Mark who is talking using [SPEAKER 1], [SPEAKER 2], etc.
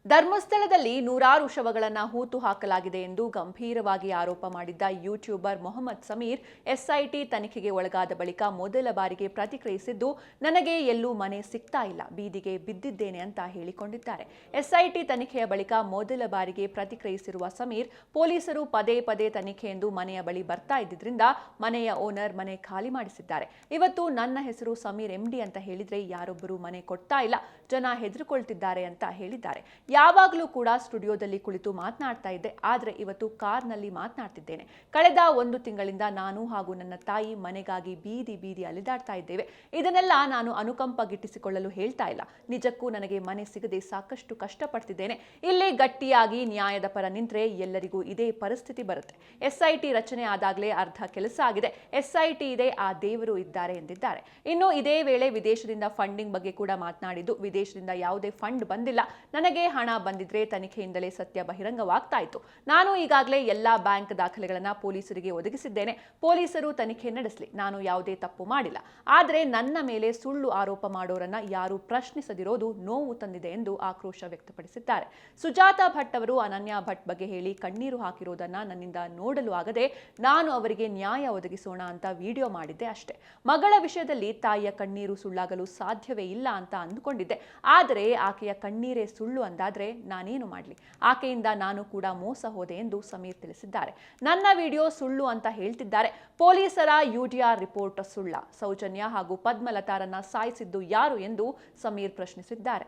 [SPEAKER 1] ಧರ್ಮಸ್ಥಳದಲ್ಲಿ ನೂರಾರು ಶವಗಳನ್ನು ಹೂತು ಹಾಕಲಾಗಿದೆ ಎಂದು ಗಂಭೀರವಾಗಿ ಆರೋಪ ಮಾಡಿದ್ದ ಯೂಟ್ಯೂಬರ್ ಮೊಹಮ್ಮದ್ ಸಮೀರ್ ಎಸ್ಐಟಿ ತನಿಖೆಗೆ ಒಳಗಾದ ಬಳಿಕ ಮೊದಲ ಬಾರಿಗೆ ಪ್ರತಿಕ್ರಿಯಿಸಿದ್ದು, ನನಗೆ ಎಲ್ಲೂ ಮನೆ ಸಿಗ್ತಾ ಇಲ್ಲ, ಬೀದಿಗೆ ಬಿದ್ದಿದ್ದೇನೆ ಅಂತ ಹೇಳಿಕೊಂಡಿದ್ದಾರೆ. ಎಸ್ಐಟಿ ತನಿಖೆಯ ಬಳಿಕ ಮೊದಲ ಬಾರಿಗೆ ಪ್ರತಿಕ್ರಿಯಿಸಿರುವ ಸಮೀರ್, ಪೊಲೀಸರು ಪದೇ ಪದೇ ತನಿಖೆ ಎಂದು ಮನೆಯ ಬಳಿ ಬರ್ತಾ ಇದ್ದಿದ್ರಿಂದ ಮನೆಯ ಓನರ್ ಮನೆ ಖಾಲಿ ಮಾಡಿಸಿದ್ದಾರೆ. ಇವತ್ತು ನನ್ನ ಹೆಸರು ಸಮೀರ್ ಎಂಡಿ ಅಂತ ಹೇಳಿದ್ರೆ ಯಾರೊಬ್ಬರು ಮನೆ ಕೊಡ್ತಾ ಇಲ್ಲ, ಜನ ಹೆದರಿಕೊಳ್ತಿದ್ದಾರೆ ಅಂತ ಹೇಳಿದ್ದಾರೆ. ಯಾವಾಗಲೂ ಕೂಡ ಸ್ಟುಡಿಯೋದಲ್ಲಿ ಕುಳಿತು ಮಾತನಾಡ್ತಾ ಇದ್ದೆ, ಆದರೆ ಇವತ್ತು ಕಾರ್ನಲ್ಲಿ ಮಾತನಾಡ್ತಿದ್ದೇನೆ. ಕಳೆದ 1 ತಿಂಗಳಿಂದ ನಾನು ಹಾಗೂ ನನ್ನ ತಾಯಿ ಮನೆಗಾಗಿ ಬೀದಿ ಬೀದಿ ಅಲಿದಾಡ್ತಾ ಇದ್ದೇವೆ. ಇದನ್ನೆಲ್ಲ ನಾನು ಅನುಕಂಪ ಗಿಟ್ಟಿಸಿಕೊಳ್ಳಲು ಹೇಳ್ತಾ ಇಲ್ಲ. ನಿಜಕ್ಕೂ ನನಗೆ ಮನೆ ಸಿಗದೆ ಸಾಕಷ್ಟು ಕಷ್ಟಪಡ್ತಿದ್ದೇನೆ. ಇಲ್ಲಿ ಗಟ್ಟಿಯಾಗಿ ನ್ಯಾಯದ ಪರ ನಿಂತರೆ ಎಲ್ಲರಿಗೂ ಇದೇ ಪರಿಸ್ಥಿತಿ ಬರುತ್ತೆ. ಎಸ್ಐಟಿ ರಚನೆ ಆದಾಗಲೇ ಅರ್ಧ ಕೆಲಸ ಆಗಿದೆ. ಎಸ್ಐಟಿ ಇದೆ, ಆ ದೇವರು ಇದ್ದಾರೆ ಎಂದಿದ್ದಾರೆ. ಇನ್ನು ಇದೇ ವೇಳೆ ವಿದೇಶದಿಂದ ಫಂಡಿಂಗ್ ಬಗ್ಗೆ ಕೂಡ ಮಾತನಾಡಿದ್ದು, ವಿದೇಶದಿಂದ ಯಾವುದೇ ಫಂಡ್ ಬಂದಿಲ್ಲ, ನನಗೆ ಹಣ ಬಂದಿದ್ರೆ ತನಿಖೆಯಿಂದಲೇ ಸತ್ಯ ಬಹಿರಂಗವಾಗ್ತಾ ಇತ್ತು. ನಾನು ಈಗಾಗಲೇ ಎಲ್ಲಾ ಬ್ಯಾಂಕ್ ದಾಖಲೆಗಳನ್ನ ಪೊಲೀಸರಿಗೆ ಒದಗಿಸಿದ್ದೇನೆ. ಪೊಲೀಸರು ತನಿಖೆ ನಡೆಸಲಿ, ನಾನು ಯಾವುದೇ ತಪ್ಪು ಮಾಡಿಲ್ಲ. ಆದರೆ ನನ್ನ ಮೇಲೆ ಸುಳ್ಳು ಆರೋಪ ಮಾಡೋರನ್ನ ಯಾರು ಪ್ರಶ್ನಿಸದಿರೋದು ನೋವು ತಂದಿದೆ ಎಂದು ಆಕ್ರೋಶ ವ್ಯಕ್ತಪಡಿಸಿದ್ದಾರೆ. ಸುಜಾತಾ ಭಟ್ ಅವರು ಅನನ್ಯ ಭಟ್ ಬಗ್ಗೆ ಹೇಳಿ ಕಣ್ಣೀರು ಹಾಕಿರೋದನ್ನ ನನ್ನಿಂದ ನೋಡಲು ಆಗದೆ ನಾನು ಅವರಿಗೆ ನ್ಯಾಯ ಒದಗಿಸೋಣ ಅಂತ ವಿಡಿಯೋ ಮಾಡಿದ್ದೆ ಅಷ್ಟೇ. ಮಗಳ ವಿಷಯದಲ್ಲಿ ತಾಯಿಯ ಕಣ್ಣೀರು ಸುಳ್ಳಾಗಲು ಸಾಧ್ಯವೇ ಇಲ್ಲ ಅಂತ ಅಂದುಕೊಂಡಿದ್ದೆ. ಆದರೆ ಆಕೆಯ ಕಣ್ಣೀರೇ ಸುಳ್ಳು ಅಂದಾದ್ರೆ ನಾನೇನು ಮಾಡಲಿ? ಆಕೆಯಿಂದ ನಾನು ಕೂಡ ಮೋಸ ಹೋದೆ ಎಂದು ಸಮೀರ್ ತಿಳಿಸಿದ್ದಾರೆ. ನನ್ನ ವಿಡಿಯೋ ಸುಳ್ಳು ಅಂತ ಹೇಳ್ತಿದ್ದಾರೆ. ಪೊಲೀಸರ ಯುಡಿಆರ್ ರಿಪೋರ್ಟ್ ಸುಳ್ಳ? ಸೌಜನ್ಯ ಹಾಗೂ ಪದ್ಮಲತಾರನ್ನ ಸಾಯಿಸಿದ್ದು ಯಾರು ಎಂದು ಸಮೀರ್ ಪ್ರಶ್ನಿಸಿದ್ದಾರೆ.